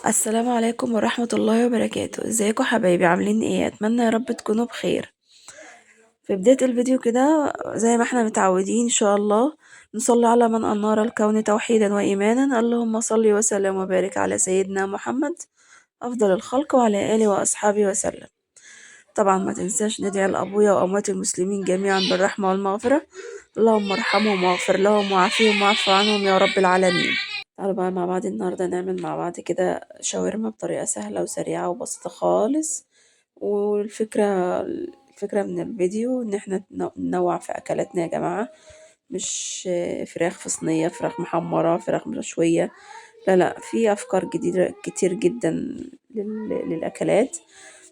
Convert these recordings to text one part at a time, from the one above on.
السلام عليكم ورحمة الله وبركاته. ازيكم حبايبي؟ عاملين ايه؟ اتمنى يا رب تكونوا بخير. في بداية الفيديو كده زي ما احنا متعودين ان شاء الله نصلي على من انار الكون توحيدا وايمانا. اللهم صل وسلم وبارك على سيدنا محمد افضل الخلق وعلى اله واصحابه وسلم. طبعا ما تنساش ندعي لابويا واموات المسلمين جميعا بالرحمة والمغفرة. اللهم ارحمهم واغفر لهم وعافيهم واعف عنهم يا رب العالمين. تعالوا بقى مع بعض النهاردة نعمل مع بعض كده شاورما بطريقة سهلة وسريعة وبسيطة خالص. الفكرة من الفيديو ان احنا ننوع في اكلاتنا يا جماعة. مش فراخ في صينية، فراخ محمرة، فراخ مشوية. لا لا، في افكار جديدة كتير جدا للاكلات،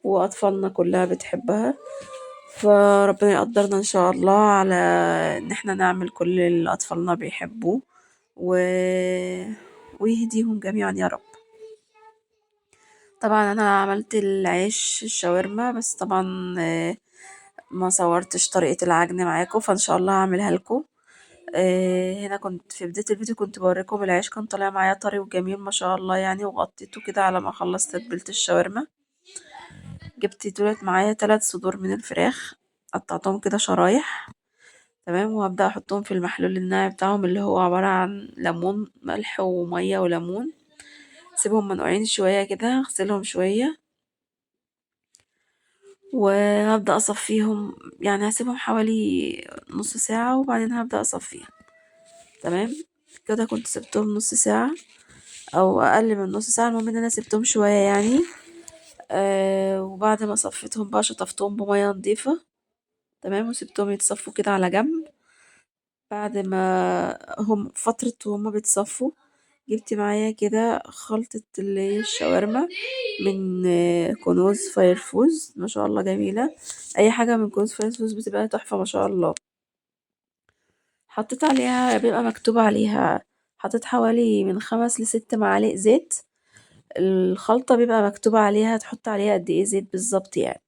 واطفالنا كلها بتحبها. فربنا يقدرنا ان شاء الله على ان احنا نعمل كل اللي اطفالنا بيحبوه و... ويهديهم جميعا يا رب. طبعا انا عملت العيش الشاورما، بس طبعا ما صورتش طريقة العجن معاكم، فان شاء الله هعملها لكم. هنا كنت في بداية الفيديو كنت بوريكم العيش، كان طالع معايا طري وجميل ما شاء الله يعني، وغطيته كده على ما اخلص تتبيلة الشاورما. جبت دولت معايا 3 صدور من الفراخ، قطعتهم كده شرايح. تمام، وهبدأ احطهم في المحلول الناعم بتاعهم اللي هو عبارة عن ليمون، ملح ومية وليمون. سيبهم منقوعين شوية كده، اغسلهم شوية وهبدأ اصفيهم. يعني هسيبهم حوالي نص ساعة وبعدين هبدأ اصفيهم. تمام، كده كنت سبتهم نص ساعة او اقل من نص ساعة، المهم ان انا سبتهم شوية يعني. وبعد ما صفيتهم بقى شطفتهم بمية نضيفة. تمام، وسبتهم يتصفوا كده على جنب. بعد ما هم فترة وهم بيتصفوا، جبت معايا كده خلطة اللي هي الشاورما من كنوز فايرفوز، ما شاء الله جميلة. أي حاجة من كنوز فايرفوز بتبقى تحفة ما شاء الله. حطيت عليها، بيبقى مكتوب عليها، حطيت حوالي من 5 ل6 معالق زيت. الخلطة بيبقى مكتوب عليها تحط عليها قد ايه زيت بالظبط يعني.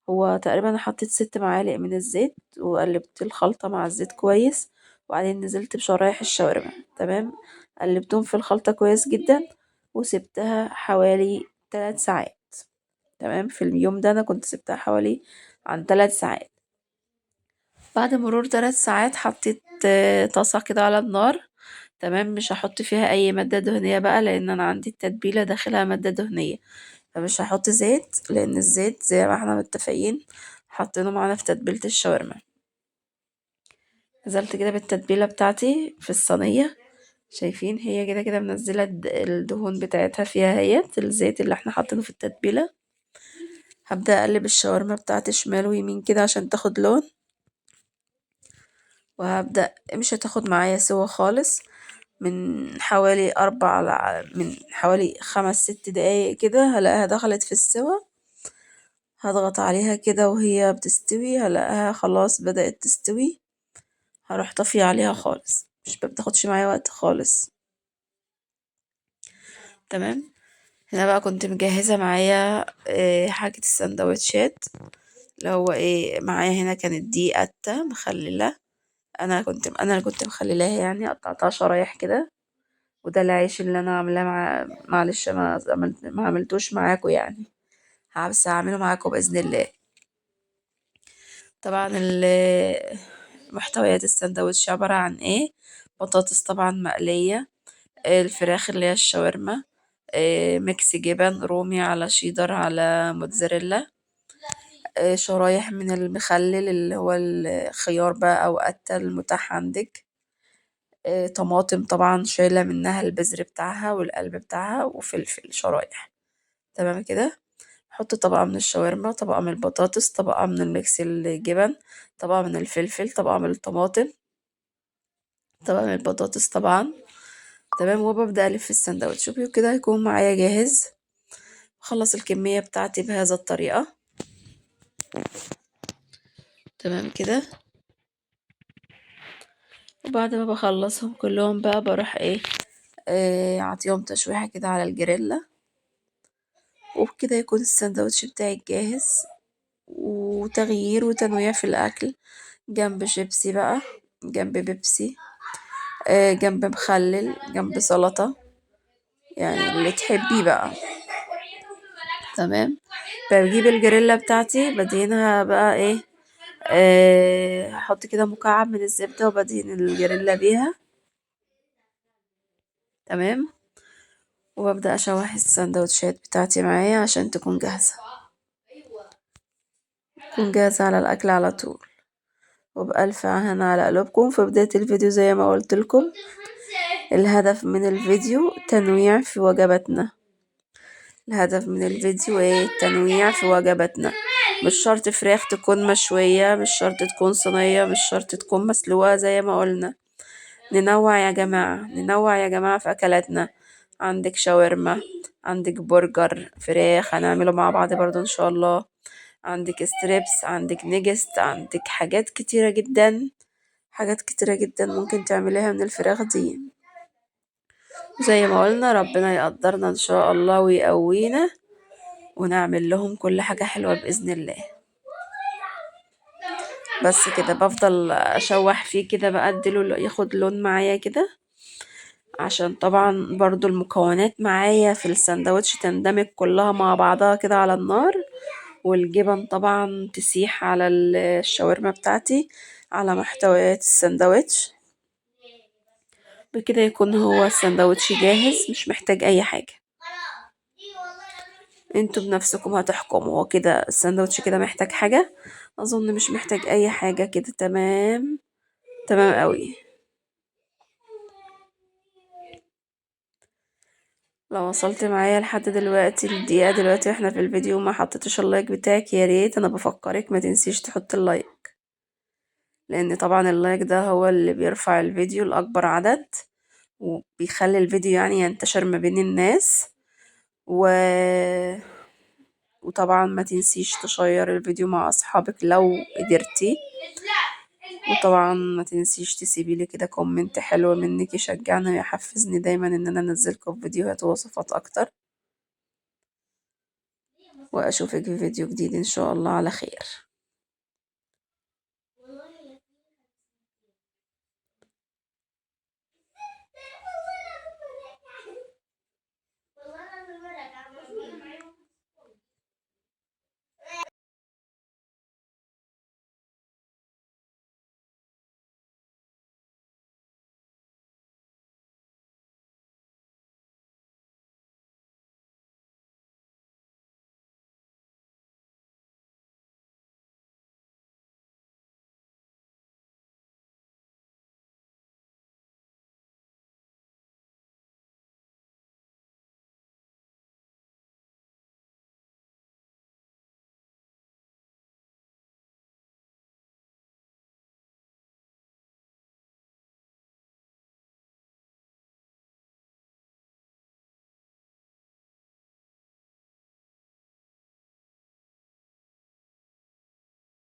هو تقريبا أنا حطيت 6 معالق من الزيت، وقلبت الخلطة مع الزيت كويس. وبعدين نزلت بشرايح الشاورما. تمام، قلبتهم في الخلطة كويس جدا، وسبتها حوالي 3 ساعات. تمام، في اليوم ده أنا كنت سبتها حوالي عن 3 ساعات. بعد مرور 3 ساعات حطيت طاسة كده على النار. تمام، مش هحط فيها أي مادة دهنية بقى، لأن أنا عندي التتبيلة داخلها مادة دهنية. فمش هحط زيت، لان الزيت زي ما احنا متفقين حاطينه معانا في تتبيلة الشاورما. نزلت كده بالتتبيلة بتاعتي في الصينية. شايفين هي كده كده منزلة الدهون بتاعتها فيها، الزيت اللي احنا حاطينه في التتبيلة. هبدأ اقلب الشاورما بتاعتي شمال ويمين كده عشان تاخد لون. وهبدأ مش هتاخد معايا سوا خالص. من حوالي 5 6 دقايق كده هلاقيها دخلت في السوا. هضغط عليها كده وهي بتستوي، هلاقيها خلاص بدأت تستوي. هروح طافية عليها خالص، مش بتاخدش معايا وقت خالص. تمام، هنا بقى كنت مجهزة معايا حاجة السندوتشات. اللي هو ايه معايا هنا كانت دي قتة مخللة. انا اللي كنت مخللاها يعني، قطعتها شرايح كده. وده العيش اللي انا عاملاه معلش ما عملتوش معاكم يعني. بس هعمله معاكم بإذن الله. طبعا محتويات السندوتش عبارة عن ايه؟ بطاطس طبعا مقلية، الفراخ اللي هي الشاورما، ميكس جبن رومي على شيدر على موتزاريلا، شرايح من المخلل اللي هو الخيار بقى او قتة المتاح عندك، طماطم طبعا شايلة منها البذر بتاعها والقلب بتاعها، وفلفل شرايح. تمام كده. حط طبقة من الشاورما، طبقة من البطاطس، طبقة من الميكس الجبن، طبقة من الفلفل، طبقة من الطماطم، طبقة من البطاطس طبعا. تمام، وببدأ ألف السندوتش وكده هيكون معايا جاهز. أخلص الكمية بتاعتي بهذا الطريقة. تمام كده. وبعد ما بخلصهم كلهم بقى بروح ايه، اعطيهم تشويحة كده على الجريلا. وبكده يكون السندوتش بتاعي جاهز. وتغيير وتنويع في الأكل، جنب شيبسي بقى، جنب بيبسي، جنب مخلل، جنب سلطة. يعني اللي تحبيه بقى. تمام. بجيب الجريلا بتاعتي بدهنها بقى ايه، هحط كده مكعب من الزبدة وبدهن الجريلا بيها. تمام. وببدأ أشوح السندوتشات بتاعتي معايا عشان تكون جاهزة، تكون جاهزة على الأكل على طول. وبألف هنا على قلوبكم. في بداية الفيديو زي ما قلت لكم، الهدف من الفيديو تنويع في وجباتنا. الهدف من الفيديو ايه؟ تنويع في وجباتنا. مش شرط فراخ تكون مشوية، مش شرط تكون صينية، مش شرط تكون مسلوقة زي ما قلنا. ننوع يا جماعة، ننوع يا جماعة في أكلاتنا. عندك شاورما، عندك برجر فراخ هنعمله مع بعض برضو إن شاء الله، عندك ستريبس، عندك نيجست، عندك حاجات كتيرة جدا، حاجات كتيرة جدا ممكن تعمليها من الفراخ دي. زي ما قلنا ربنا يقدرنا إن شاء الله ويقوينا ونعمل لهم كل حاجة حلوة بإذن الله. بس كده بفضل أشوح فيه كده بقى، اديله ياخد لون معايا كده، عشان طبعا برضو المكونات معايا في الساندوتش تندمج كلها مع بعضها كده على النار، والجبن طبعا تسيح على الشاورما بتاعتي على محتويات الساندوتش. بكده يكون هو الساندوتش جاهز، مش محتاج اي حاجة. انتوا بنفسكم هتحكموا هو كده الساندوتش كده محتاج حاجة. اظن مش محتاج اي حاجة كده. تمام، تمام قوي. لو وصلت معايا لحد دلوقتي الدقيقة دلوقتي واحنا في الفيديو وما حطيتش اللايك بتاعك، يا ريت انا بفكرك ما تنسيش تحط اللايك، لان طبعا اللايك ده هو اللي بيرفع الفيديو لاكبر عدد، وبيخلي الفيديو يعني ينتشر ما بين الناس. وطبعا ما تنسيش تشير الفيديو مع اصحابك لو قدرتي. وطبعا ما تنسيش تسيبي لي كده كومنت حلو منك يشجعني ويحفزني دايما ان انا انزلكم فيديوهات ووصفات اكتر. واشوفك في فيديو جديد ان شاء الله على خير.